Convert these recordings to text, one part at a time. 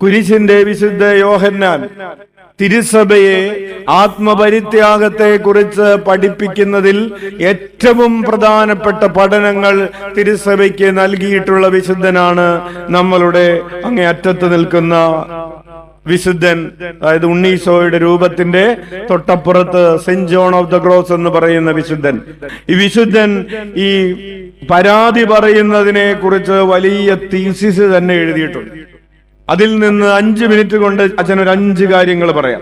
കുരിശിന്റെ വിശുദ്ധ യോഹന്നാൻ തിരുസഭയെ ആത്മപരിത്യാഗത്തെ കുറിച്ച് പഠിപ്പിക്കുന്നതിൽ ഏറ്റവും പ്രധാനപ്പെട്ട പഠനങ്ങൾ തിരുസഭയ്ക്ക് നൽകിയിട്ടുള്ള വിശുദ്ധനാണ് നമ്മളുടെ അങ്ങേ അറ്റത്ത് നിൽക്കുന്ന വിശുദ്ധൻ. അതായത് ഉണ്ണീശോയുടെ രൂപത്തിന്റെ തൊട്ടപ്പുറത്ത് saint John of the cross എന്ന് പറയുന്ന വിശുദ്ധൻ. ഈ വിശുദ്ധൻ ഈ പരാതി പറയുന്നതിനെ കുറിച്ച് വലിയ തീസിസ് തന്നെ എഴുതിയിട്ടുണ്ട്. അതിൽ നിന്ന് 5 മിനിറ്റ് കൊണ്ട് അച്ഛൻ ഒരു 5 കാര്യങ്ങൾ പറയാം.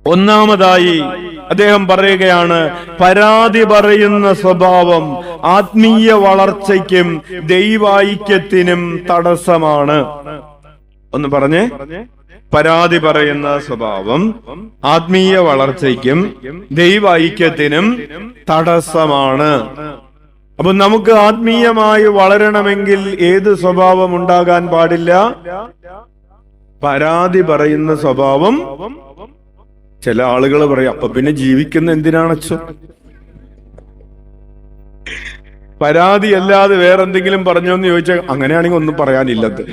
ഒന്നാമതായി അദ്ദേഹം പറയുകയാണ്, പരാതി പറയുന്ന സ്വഭാവം ആത്മീയ വളർച്ചയ്ക്കും ദൈവൈക്യത്തിനും തടസ്സമാണ്. ഒന്ന് പറഞ്ഞേ. പരാതി പറയുന്ന സ്വഭാവം ആത്മീയ വളർച്ചയ്ക്കും ദൈവൈക്യത്തിനും തടസ്സമാണ്. അപ്പൊ നമുക്ക് ആത്മീയമായി വളരണമെങ്കിൽ ഏത് സ്വഭാവം ഉണ്ടാകാൻ പാടില്ല? പരാതി പറയുന്ന സ്വഭാവം. ചില ആളുകൾ പറയും, അപ്പൊ പിന്നെ ജീവിക്കുന്ന എന്തിനാണച്ചോ? പരാതി അല്ലാതെ വേറെന്തെങ്കിലും പറഞ്ഞോന്ന് ചോദിച്ചാൽ അങ്ങനെയാണെങ്കിൽ ഒന്നും പറയാനില്ലത്.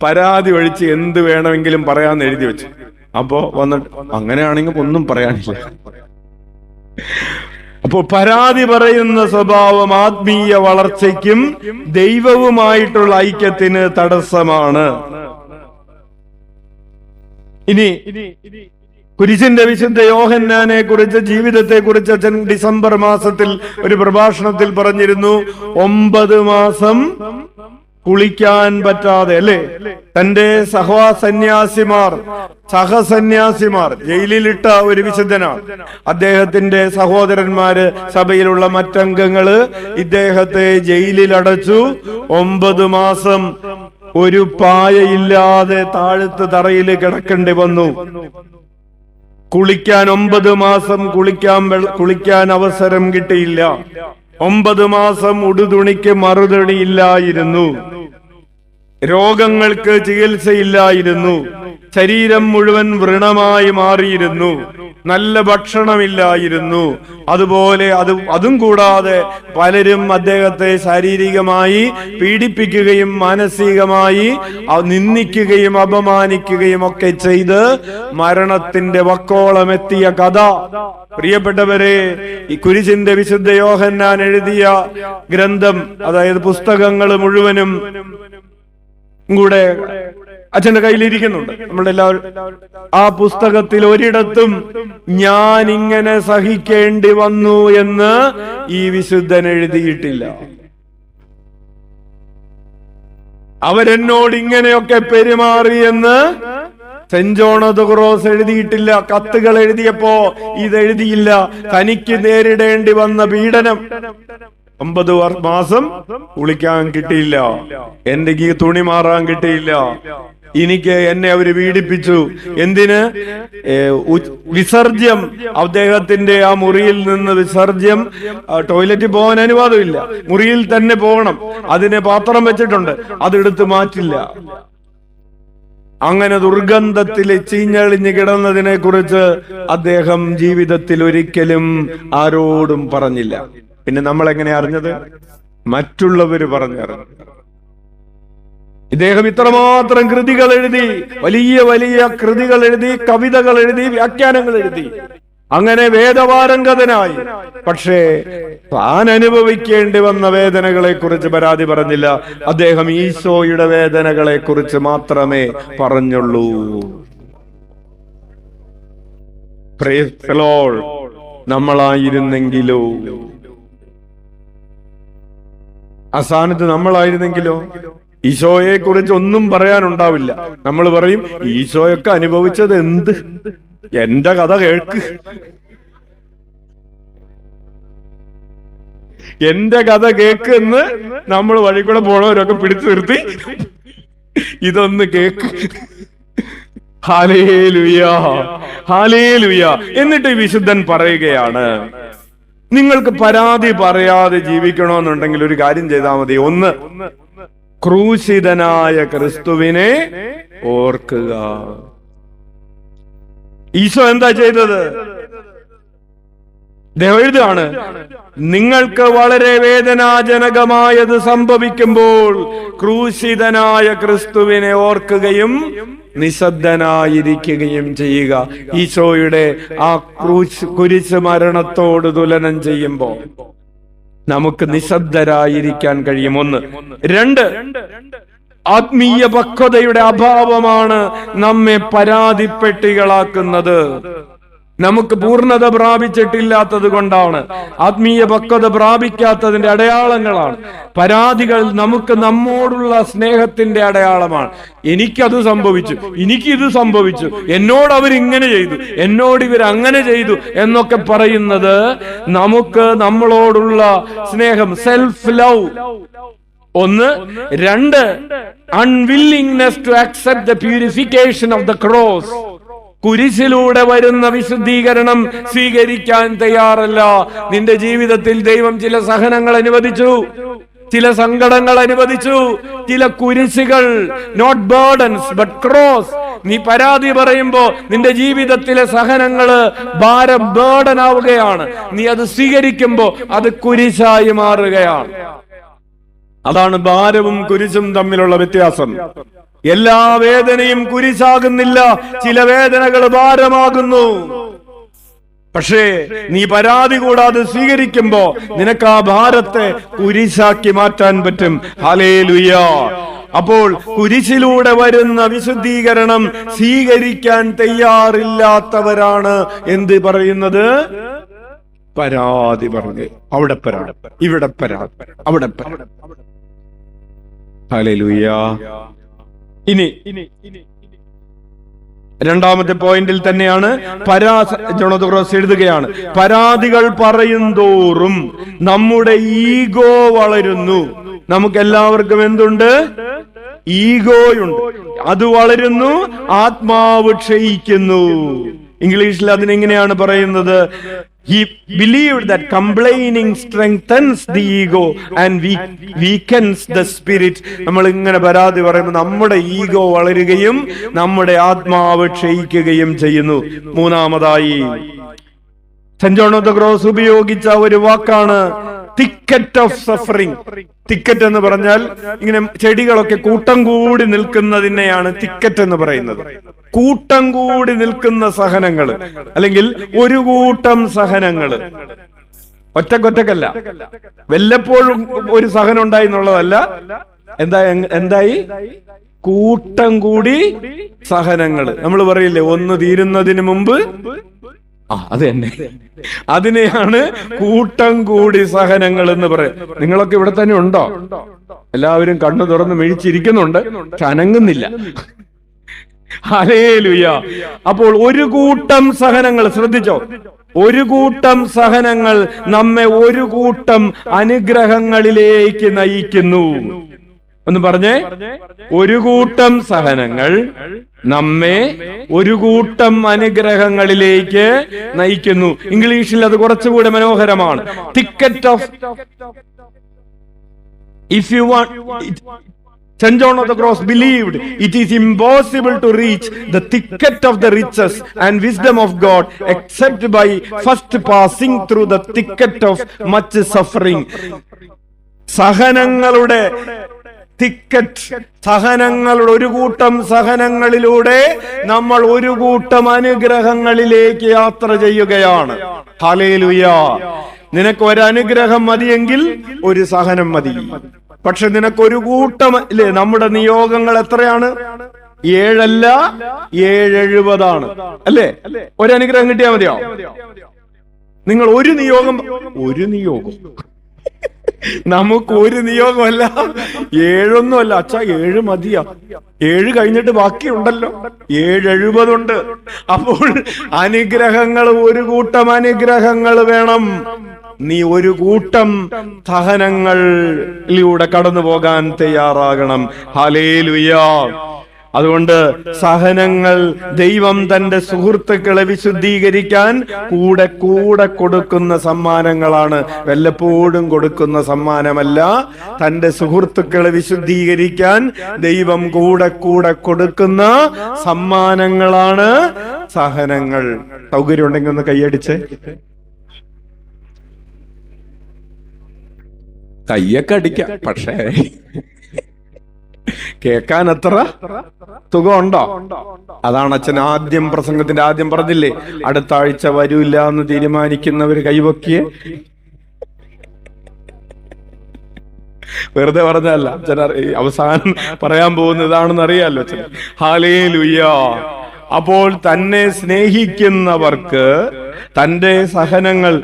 പരാതി ഒഴിച്ച് എന്ത് വേണമെങ്കിലും പറയാന്ന് എഴുതി വെച്ചു. അപ്പോ വന്നിട്ട് അങ്ങനെയാണെങ്കിൽ ഒന്നും പറയാനില്ല. അപ്പോ പരാതി പറയുന്ന സ്വഭാവം ആത്മീയ വളർച്ചയ്ക്കും ദൈവവുമായിട്ടുള്ള ഐക്യത്തിന് തടസ്സമാണ്. ഇനി കുരിശിന്റെ വിശുദ്ധ യോഹന്നാനെ കുറിച്ച്, ജീവിതത്തെ കുറിച്ച് അച്ഛൻ ഡിസംബർ മാസത്തിൽ ഒരു പ്രഭാഷണത്തിൽ പറഞ്ഞിരുന്നു. 9 മാസം കുളിക്കാൻ പറ്റാതെ, അല്ലേ, തന്റെ സഹസന്യാസിമാർ ജയിലിലിട്ട ഒരു വിശുദ്ധനാണ്. അദ്ദേഹത്തിന്റെ സഹോദരന്മാര്, സഭയിലുള്ള മറ്റംഗങ്ങള് ഇദ്ദേഹത്തെ ജയിലിൽ അടച്ചു. 9 മാസം ഒരു പായയില്ലാതെ താഴത്ത് തറയിൽ കിടക്കേണ്ടി വന്നു. കുളിക്കാൻ 9 മാസം കുളിക്കാൻ അവസരം കിട്ടിയില്ല. 9 മാസം ഉടുതുണിക്ക് മറുതുണിയില്ലായിരുന്നു. രോഗങ്ങൾക്ക് ചികിത്സയില്ലായിരുന്നു. ശരീരം മുഴുവൻ വ്രണമായി മാറിയിരുന്നു. നല്ല ഭക്ഷണമില്ലായിരുന്നു. അതുപോലെ അതും കൂടാതെ പലരും അദ്ദേഹത്തെ ശാരീരികമായി പീഡിപ്പിക്കുകയും മാനസികമായി നിന്ദിക്കുകയും അപമാനിക്കുകയും ഒക്കെ ചെയ്ത് മരണത്തിന്റെ വക്കോളം എത്തിയ കഥ. പ്രിയപ്പെട്ടവരെ, ഈ കുരിശിന്റെ വിശുദ്ധ യോഹന്നാൻ എഴുതിയ ഗ്രന്ഥം, അതായത് പുസ്തകങ്ങൾ മുഴുവനും കൂടെ അച്ഛന്റെ കയ്യിലിരിക്കുന്നുണ്ട്. നമ്മളെല്ലാവരും ആ പുസ്തകത്തിൽ ഒരിടത്തും ഞാൻ ഇങ്ങനെ സഹിക്കേണ്ടി വന്നു എന്ന് ഈ വിശുദ്ധൻ എഴുതിയിട്ടില്ല. അവരെന്നോട് ഇങ്ങനെയൊക്കെ പെരുമാറിയെന്ന് saint John of the cross എഴുതിയിട്ടില്ല. കത്തുകൾ എഴുതിയപ്പോ ഇതെഴുതിയില്ല. തനിക്ക് നേരിടേണ്ടി വന്ന പീഡനം, 9 മാസം കുളിക്കാൻ കിട്ടിയില്ല, എനിക്ക് തുണി മാറാൻ കിട്ടിയില്ല, എന്നെ അവര് പീഡിപ്പിച്ചു. എന്തിന്? വിസർജ്യം. അദ്ദേഹത്തിന്റെ ആ മുറിയിൽ നിന്ന് വിസർജ്യം, ടോയ്ലറ്റിൽ പോകാൻ അനുവാദമില്ല, മുറിയിൽ തന്നെ പോകണം. അതിന് പാത്രം വെച്ചിട്ടുണ്ട്, അതെടുത്ത് മാറ്റില്ല. അങ്ങനെ ദുർഗന്ധത്തിൽ ചീഞ്ഞളിഞ്ഞ് കിടന്നതിനെ കുറിച്ച് അദ്ദേഹം ജീവിതത്തിൽ ഒരിക്കലും ആരോടും പറഞ്ഞില്ല. പിന്നെ നമ്മൾ എങ്ങനെ അറിഞ്ഞത്? മറ്റുള്ളവര് പറഞ്ഞറിഞ്ഞു. ഇദ്ദേഹം ഇത്രമാത്രം കൃതികൾ എഴുതി, വലിയ വലിയ കൃതികൾ എഴുതി, കവിതകൾ എഴുതി, വ്യാഖ്യാനങ്ങൾ എഴുതി, അങ്ങനെ വേദപാരംഗതനായി. പക്ഷേ താൻ അനുഭവിക്കേണ്ടി വന്ന വേദനകളെ കുറിച്ച് പരാതി പറഞ്ഞില്ല. അദ്ദേഹം ഈശോയുടെ വേദനകളെ കുറിച്ച് മാത്രമേ പറഞ്ഞുള്ളൂ. Praise the Lord. നമ്മളായിരുന്നെങ്കിലോ, അസാനത്ത് നമ്മളായിരുന്നെങ്കിലോ ഈശോയെ കുറിച്ച് ഒന്നും പറയാനുണ്ടാവില്ല. നമ്മൾ പറയും, ഈശോയൊക്കെ അനുഭവിച്ചത് എന്ത്, എന്റെ കഥ കേൾക്ക്, എന്റെ കഥ കേക്ക് നമ്മൾ വഴി കൂടെ പോണവരൊക്കെ പിടിച്ചു നിർത്തി, ഇതൊന്ന് കേക്ക്, ഹല്ലേലൂയ, ഹല്ലേലൂയ. എന്നിട്ട് വിശുദ്ധൻ പറയുകയാണ്, നിങ്ങൾക്ക് പരാതി പറയാതെ ജീവിക്കണമെന്നുണ്ടെങ്കിൽ ഒരു കാര്യം ചെയ്താൽ മതി. ഒന്ന്, ക്രൂശിതനായ ക്രിസ്തുവിനെ ഓർക്കുക. ഈശോ എന്താ ചെയ്തത്? എഴുതാണ്, നിങ്ങൾക്ക് വളരെ വേദനാജനകമായത് സംഭവിക്കുമ്പോൾ ക്രൂശിതനായ ക്രിസ്തുവിനെ ഓർക്കുകയും നിശബ്ദനായിരിക്കുകയും ചെയ്യുക. ഈശോയുടെ ആ കുരിശ് മരണത്തോട് തുലനം ചെയ്യുമ്പോൾ നമുക്ക് നിശബ്ദരായിരിക്കാൻ കഴിയും. ഒന്ന്. രണ്ട്, ആത്മീയ പക്വതയുടെ അഭാവമാണ് നമ്മെ പരാതിപ്പെട്ടികളാക്കുന്നത്. നമുക്ക് പൂർണ്ണത പ്രാപിച്ചിട്ടില്ലാത്തത് കൊണ്ടാണ്, ആത്മീയ പക്വത പ്രാപിക്കാത്തതിന്റെ അടയാളങ്ങളാണ് പരാതികൾ. നമുക്ക് നമ്മോടുള്ള സ്നേഹത്തിന്റെ അടയാളമാണ്. എനിക്കത് സംഭവിച്ചു, എനിക്കിത് സംഭവിച്ചു, എന്നോട് അവരിങ്ങനെ ചെയ്തു, എന്നോട് ഇവർ അങ്ങനെ ചെയ്തു എന്നൊക്കെ പറയുന്നത് നമുക്ക് നമ്മളോടുള്ള സ്നേഹം, സെൽഫ് ലവ്. ഒന്ന്. രണ്ട്, unwillingness to accept the purification of the cross. കുരിശിലൂടെ വരുന്ന വിശുദ്ധീകരണം സ്വീകരിക്കാൻ തയ്യാറല്ല. നിന്റെ ജീവിതത്തിൽ ദൈവം ചില സഹനങ്ങൾ അനുവദിച്ചു, ചില സങ്കടങ്ങൾ അനുവദിച്ചു, ചില കുരിശുകൾ, നോട്ട് ബേർഡൻസ് ബട്ട് ക്രോസ്. നീ പരാതി പറയുമ്പോ നിന്റെ ജീവിതത്തിലെ സഹനങ്ങള് ബേർഡൻ ആവുകയാണ്. നീ അത് സ്വീകരിക്കുമ്പോ അത് കുരിശായി മാറുകയാണ്. അതാണ് ഭാരവും കുരിശും തമ്മിലുള്ള വ്യത്യാസം. എല്ലാ വേദനയും കുരിശാകുന്നില്ല, ചില വേദനകൾ ഭാരമാകുന്നു. പക്ഷേ നീ പരാതി കൂടാതെ സ്വീകരിക്കുമ്പോ നിനക്ക് ആ ഭാരത്തെ കുരിശാക്കി മാറ്റാൻ പറ്റും. ഹല്ലേലൂയ. അപ്പോൾ കുരിശിലൂടെ വരുന്ന വിശുദ്ധീകരണം സ്വീകരിക്കാൻ തയ്യാറില്ലാത്തവരാണ് എന്ത് പറയുന്നത്? പരാതി പറഞ്ഞ് അവിടെ പരാതി, ഇവിടെ പരാതി, അവിടെ പരാതി. ഹല്ലേലൂയ. ഇനി രണ്ടാമത്തെ പോയിന്റിൽ തന്നെയാണ് എഴുതുകയാണ്, പരാതികൾ പറയുന്തോറും നമ്മുടെ ഈഗോ വളരുന്നു. നമുക്ക് എല്ലാവർക്കും എന്തുണ്ട്? ഈഗോയുണ്ട്. അത് വളരുന്നു, ആത്മാവ് ക്ഷയിക്കുന്നു. ഇംഗ്ലീഷിൽ അതിനെങ്ങനെയാണ് പറയുന്നത്? He believed that complaining strengthens the ego and weakens the spirit. നമ്മൾ ഇങ്ങനെ പരാതി പറയുമ്പോൾ നമ്മുടെ ഈഗോ വളരുകയും നമ്മുടെ ആത്മാവ് ക്ഷയിക്കുകയും ചെയ്യുന്നു. മൂന്നാമതായി saint John of the cross ഉപയോഗിച്ച ഒരു വാക്കാണ് തിക്കറ്റ് ഓഫ് സഫറിംഗ്. തിക്കറ്റ് എന്ന് പറഞ്ഞാൽ ഇങ്ങനെ ചെടികളൊക്കെ കൂട്ടം കൂടി നിൽക്കുന്നതിനെയാണ് തിക്കറ്റ് എന്ന് പറയുന്നത്. കൂട്ടം കൂടി നിൽക്കുന്ന സഹനങ്ങൾ, അല്ലെങ്കിൽ ഒരു കൂട്ടം സഹനങ്ങള്. ഒറ്റക്കൊറ്റക്കല്ല, വല്ലപ്പോഴും ഒരു സഹനം ഉണ്ടായി എന്നുള്ളതല്ല. എന്തായി? കൂട്ടം കൂടി സഹനങ്ങൾ. നമ്മൾ പറയില്ലേ, ഒന്ന് തീരുന്നതിന് മുമ്പ്. അത് തന്നെ, അതിനെയാണ് കൂട്ടം കൂടി സഹനങ്ങൾ എന്ന് പറയും. നിങ്ങളൊക്കെ ഇവിടെ തന്നെ ഉണ്ടോ? എല്ലാവരും കണ്ണു തുറന്ന് മിഴിച്ചിരിക്കുന്നുണ്ട്, പക്ഷെ അനങ്ങുന്നില്ല. ഹല്ലേലൂയ. അപ്പോൾ ഒരു കൂട്ടം സഹനങ്ങൾ, ശ്രദ്ധിച്ചോ, ഒരു കൂട്ടം സഹനങ്ങൾ നമ്മെ ഒരു കൂട്ടം അനുഗ്രഹങ്ങളിലേക്ക് നയിക്കുന്നു. ഒന്ന് പറഞ്ഞേ, ഒരു കൂട്ടം സഹനങ്ങൾ നമ്മെ ഒരു കൂട്ടം അനുഗ്രഹങ്ങളിലേക്ക് നയിക്കുന്നു. ഇംഗ്ലീഷിൽ അത് കുറച്ചുകൂടെ മനോഹരമാണ്. Thicket of, if you want, St. John of the Cross believed it is impossible to reach the thicket of the riches and wisdom of God except by first passing through the thicket of much suffering. സഹനങ്ങളുടെ തിക്കറ്റ്, സഹനങ്ങളുടെ ഒരു കൂട്ടം സഹനങ്ങളിലൂടെ നമ്മൾ ഒരു കൂട്ടം അനുഗ്രഹങ്ങളിലേക്ക് യാത്ര ചെയ്യുകയാണ്. Hallelujah. നിനക്ക് ഒരു അനുഗ്രഹം മതിയെങ്കിൽ ഒരു സഹനം മതി. പക്ഷെ നിനക്കൊരു കൂട്ടം ഇല്ലേ? നമ്മുടെ നിയോഗങ്ങൾ എത്രയാണ്? 7 അല്ല 770 അല്ലേ? ഒരു അനുഗ്രഹം കിട്ടിയാൽ മതിയോ? നിങ്ങൾ ഒരു നിയോഗം നമുക്ക് ഒരു നിയോഗമല്ല, 7 അച്ഛാ 7 മതിയാ. 7 കഴിഞ്ഞിട്ട് ബാക്കിയുണ്ടല്ലോ, 770 ഉണ്ട്. അപ്പോൾ അനുഗ്രഹങ്ങൾ, ഒരു കൂട്ടം അനുഗ്രഹങ്ങൾ വേണം. നീ ഒരു കൂട്ടം സഹനങ്ങളിലൂടെ കടന്നു പോകാൻ തയ്യാറാകണം. ഹല്ലേലൂയ. അതുകൊണ്ട് സഹനങ്ങൾ ദൈവം തന്റെ സുഹൃത്തുക്കളെ വിശുദ്ധീകരിക്കാൻ കൂടെ കൂടെ കൊടുക്കുന്ന സമ്മാനങ്ങളാണ്, വല്ലപ്പോഴും കൊടുക്കുന്ന സമ്മാനമല്ല. തന്റെ സുഹൃത്തുക്കളെ വിശുദ്ധീകരിക്കാൻ ദൈവം കൂടെ കൂടെ കൊടുക്കുന്ന സമ്മാനങ്ങളാണ് സഹനങ്ങൾ. സൗകര്യം ഉണ്ടെങ്കിൽ ഒന്ന് കൈയടിച്ച്. കയ്യൊക്കെ അടിക്കാം, പക്ഷേ കേൾക്കാൻ അത്ര സുഖമുണ്ടോ? അതാണ് അച്ഛൻ ആദ്യം പ്രസംഗത്തിന്റെ ആദ്യം പറഞ്ഞില്ലേ, അടുത്ത ആഴ്ച വരൂല്ല എന്ന് തീരുമാനിക്കുന്നവർ കൈവക്കിയെ. വെറുതെ പറഞ്ഞല്ല, അച്ഛൻ അവസാനം പറയാൻ പോകുന്ന ഇതാണെന്ന് അറിയാലോ അച്ഛൻ. ഹല്ലേലൂയ. അപ്പോൾ തന്നെ സ്നേഹിക്കുന്നവർക്ക് തന്റെ സഹനങ്ങൾ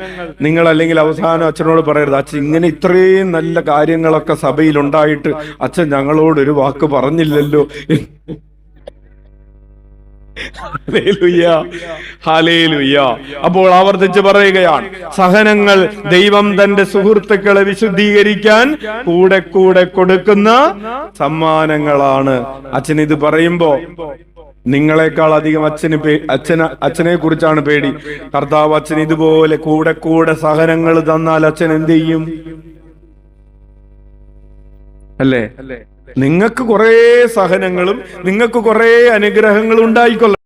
നിങ്ങൾ, അല്ലെങ്കിൽ അവസാനം അച്ഛനോട് പറയരുത്, അച്ഛൻ ഇങ്ങനെ ഇത്രയും നല്ല കാര്യങ്ങളൊക്കെ സഭയിൽ ഉണ്ടായിട്ട് അച്ഛൻ ഞങ്ങളോട് ഒരു വാക്ക് പറഞ്ഞില്ലല്ലോ. Hallelujah, hallelujah. അപ്പോൾ ആവർത്തിച്ച് പറയുകയാണ്, സഹനങ്ങൾ ദൈവം തന്റെ സുഹൃത്തുക്കളെ വിശുദ്ധീകരിക്കാൻ കൂടെ കൂടെ കൊടുക്കുന്ന സമ്മാനങ്ങളാണ്. അച്ഛൻ ഇത് പറയുമ്പോ നിങ്ങളെക്കാൾ അധികം അച്ഛനെ കുറിച്ചാണ് പേടി. കർത്താവ് അച്ഛൻ ഇതുപോലെ കൂടെ കൂടെ സഹനങ്ങൾ തന്നാൽ അച്ഛൻ എന്ത് ചെയ്യും? അല്ലേ? നിങ്ങൾക്ക് കുറെ സഹനങ്ങളും നിങ്ങൾക്ക് കുറെ അനുഗ്രഹങ്ങളും ഉണ്ടായിക്കൊള്ളണം.